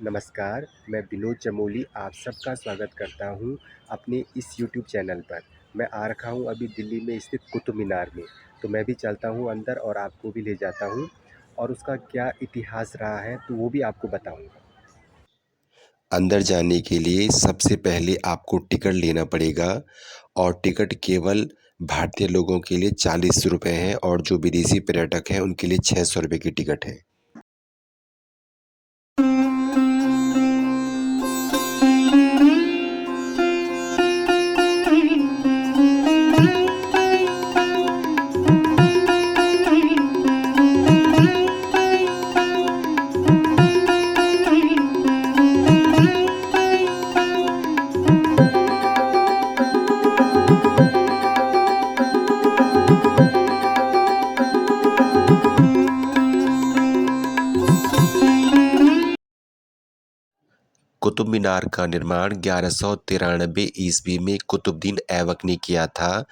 नमस्कार, मैं विनोद चमोली आप सबका स्वागत करता हूँ अपने इस यूट्यूब चैनल पर। मैं आ रखा हूँ अभी दिल्ली में स्थित कुतुब मीनार में, तो मैं भी चलता हूँ अंदर और आपको भी ले जाता हूँ और उसका क्या इतिहास रहा है तो वो भी आपको बताऊँगा। अंदर जाने के लिए सबसे पहले आपको टिकट लेना पड़ेगा और टिकट केवल भारतीय लोगों के लिए ₹40 है और जो विदेशी पर्यटक हैं उनके लिए ₹600 की टिकट है। कुतुब मीनार का निर्माण 1193 ईस्वी में कुतुबुद्दीन ऐबक ने किया था।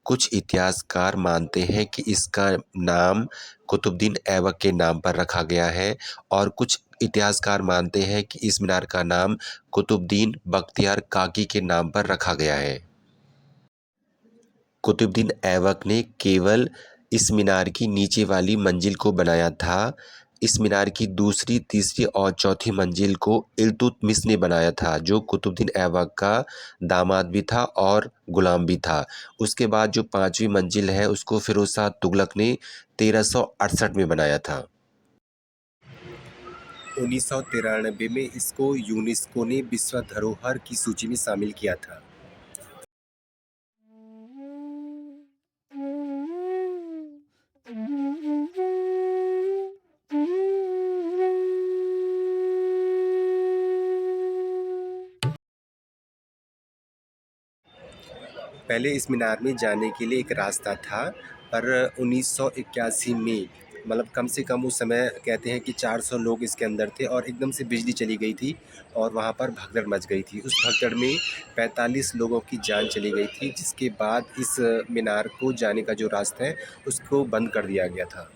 कुछ इतिहासकार मानते हैं कि इसका नाम कुतुबुद्दीन ऐबक के नाम पर रखा गया है और कुछ इतिहासकार मानते हैं कि इस मीनार का नाम कुतुबुद्दीन बख्तियार काकी के नाम पर रखा गया है। कुतुबुद्दीन ऐबक ने केवल इस मीनार की नीचे वाली मंजिल को बनाया था। इस मीनार की दूसरी, तीसरी और चौथी मंजिल को इल्तुतमिश ने बनाया था, जो कुतुबुद्दीन ऐबक का दामाद भी था और गुलाम भी था। उसके बाद जो पाँचवीं मंजिल है उसको फ़िरोज़ शाह तुगलक ने 1368 में बनाया था। 1993 में इसको यूनेस्को ने विश्व धरोहर की सूची में शामिल किया था। पहले इस मीनार में जाने के लिए एक रास्ता था, पर 1981 में मतलब कम से कम उस समय कहते हैं कि 400 लोग इसके अंदर थे और एकदम से बिजली चली गई थी और वहाँ पर भगदड़ मच गई थी। उस भगदड़ में 45 लोगों की जान चली गई थी, जिसके बाद इस मीनार को जाने का जो रास्ता है उसको बंद कर दिया गया था।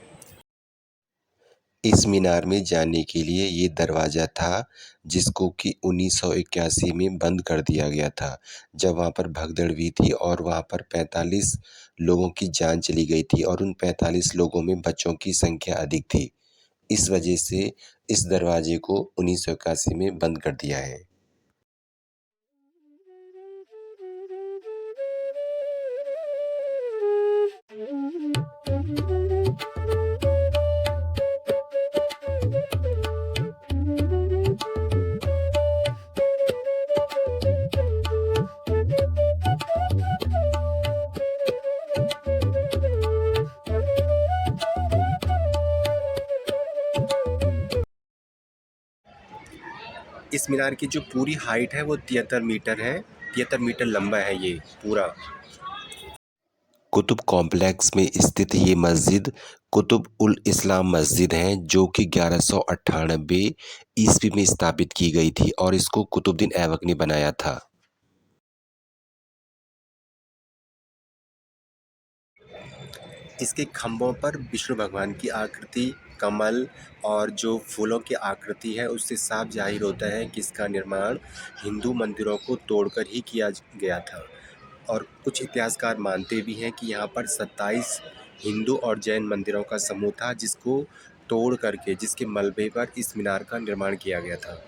इस मीनार में जाने के लिए ये दरवाज़ा था, जिसको कि 1981 में बंद कर दिया गया था, जब वहाँ पर भगदड़ हुई थी और वहाँ पर 45 लोगों की जान चली गई थी और उन 45 लोगों में बच्चों की संख्या अधिक थी। इस वजह से इस दरवाजे को 1981 में बंद कर दिया है। इस मीनार की जो पूरी हाइट है वो 73 मीटर है, 73 मीटर लंबा है ये पूरा। कुतुब कॉम्प्लेक्स में स्थित ये मस्जिद कुतुब उल इस्लाम मस्जिद है, जो कि 1198 ईस्वी में स्थापित की गई थी और इसको कुतुबुद्दीन ऐबक ने बनाया था। इसके खंभों पर विष्णु भगवान की आकृति, कमल और जो फूलों की आकृति है उससे साफ जाहिर होता है कि इसका निर्माण हिंदू मंदिरों को तोड़कर ही किया गया था। और कुछ इतिहासकार मानते भी हैं कि यहाँ पर 27 हिंदू और जैन मंदिरों का समूह था, जिसको तोड़ करके जिसके मलबे पर इस मीनार का निर्माण किया गया था।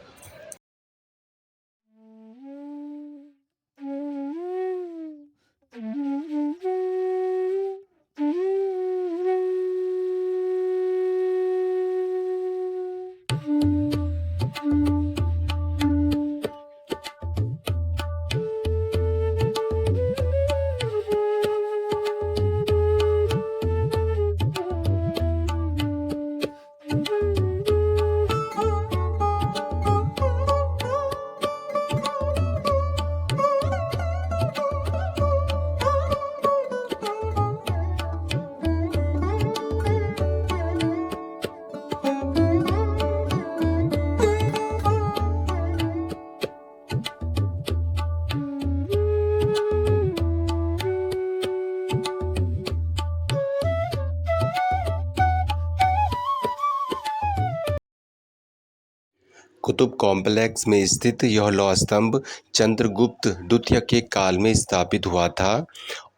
कुतुब कॉम्प्लेक्स में स्थित यह लौह स्तंभ चंद्रगुप्त द्वितीय के काल में स्थापित हुआ था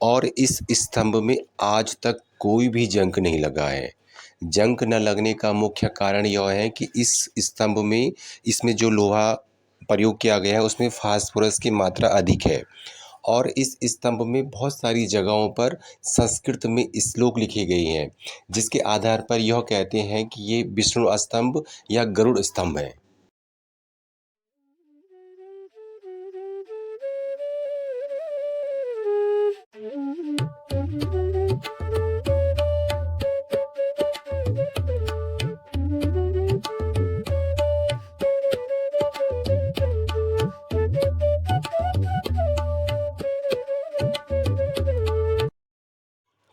और इस स्तंभ में आज तक कोई भी जंग नहीं लगा है। जंग न लगने का मुख्य कारण यह है कि इस स्तंभ में इसमें जो लोहा प्रयोग किया गया है उसमें फास्फोरस की मात्रा अधिक है और इस स्तंभ में बहुत सारी जगहों पर संस्कृत में श्लोक लिखे गए हैं, जिसके आधार पर यह कहते हैं कि ये विष्णु स्तंभ या गरुड़ स्तंभ है।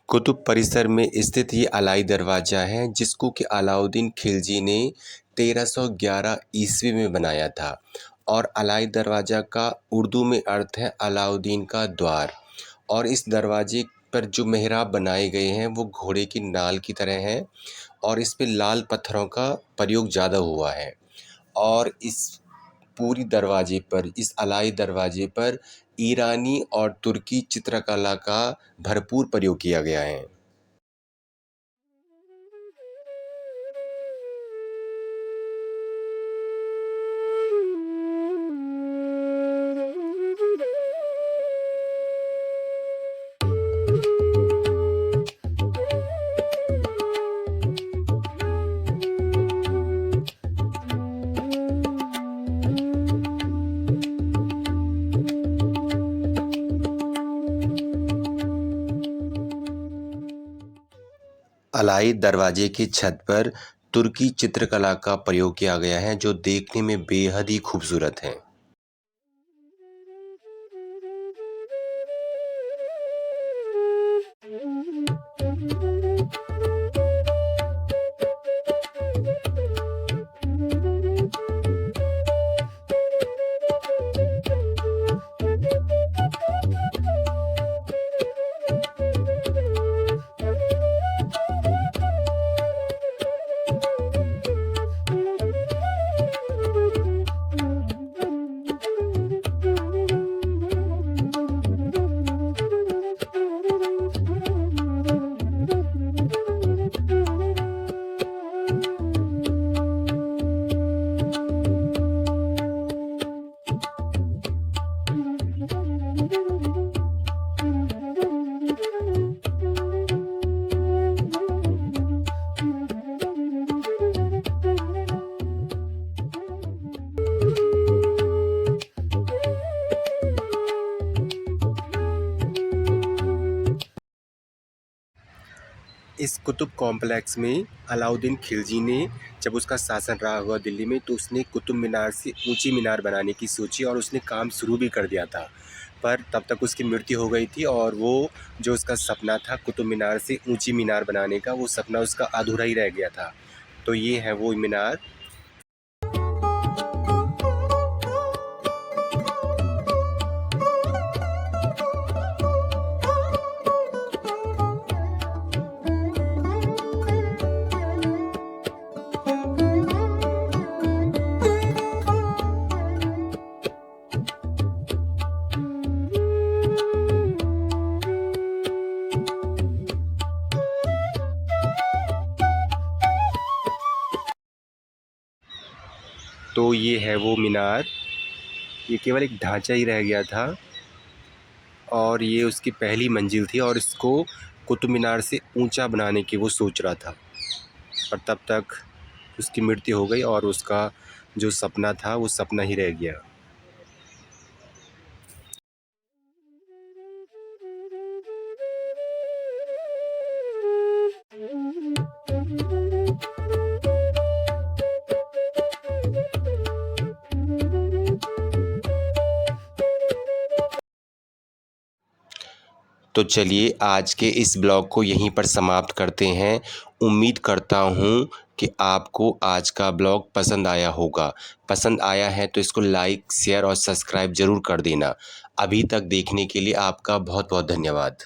कुतुब परिसर में स्थित ये अलाई दरवाज़ा है, जिसको कि अलाउद्दीन खिलजी ने 1311 ईस्वी में बनाया था और अलाई दरवाज़ा का उर्दू में अर्थ है अलाउद्दीन का द्वार। और इस दरवाजे पर जो मेहराब बनाए गए हैं वो घोड़े की नाल की तरह हैं और इस पे लाल पत्थरों का प्रयोग ज़्यादा हुआ है और इस पूरी दरवाजे पर, इस अलाई दरवाजे पर ईरानी और तुर्की चित्रकला का भरपूर प्रयोग किया गया है। अलाई दरवाजे की छत पर तुर्की चित्रकला का प्रयोग किया गया है, जो देखने में बेहद ही खूबसूरत है। इस कुतुब कॉम्प्लेक्स में अलाउद्दीन खिलजी ने जब उसका शासन रहा हुआ दिल्ली में, तो उसने कुतुब मीनार से ऊंची मीनार बनाने की सोची और उसने काम शुरू भी कर दिया था, पर तब तक उसकी मृत्यु हो गई थी और वो जो उसका सपना था कुतुब मीनार से ऊंची मीनार बनाने का, वो सपना उसका अधूरा ही रह गया था। तो ये है वो मीनार। तो ये है वो मीनार, ये केवल एक ढांचा ही रह गया था और ये उसकी पहली मंजिल थी और इसको कुतुब मीनार से ऊंचा बनाने की वो सोच रहा था, पर तब तक उसकी मृत्यु हो गई और उसका जो सपना था वो सपना ही रह गया। तो चलिए आज के इस ब्लॉग को यहीं पर समाप्त करते हैं। उम्मीद करता हूँ कि आपको आज का ब्लॉग पसंद आया होगा। पसंद आया है तो इसको लाइक, शेयर और सब्सक्राइब ज़रूर कर देना। अभी तक देखने के लिए आपका बहुत बहुत धन्यवाद।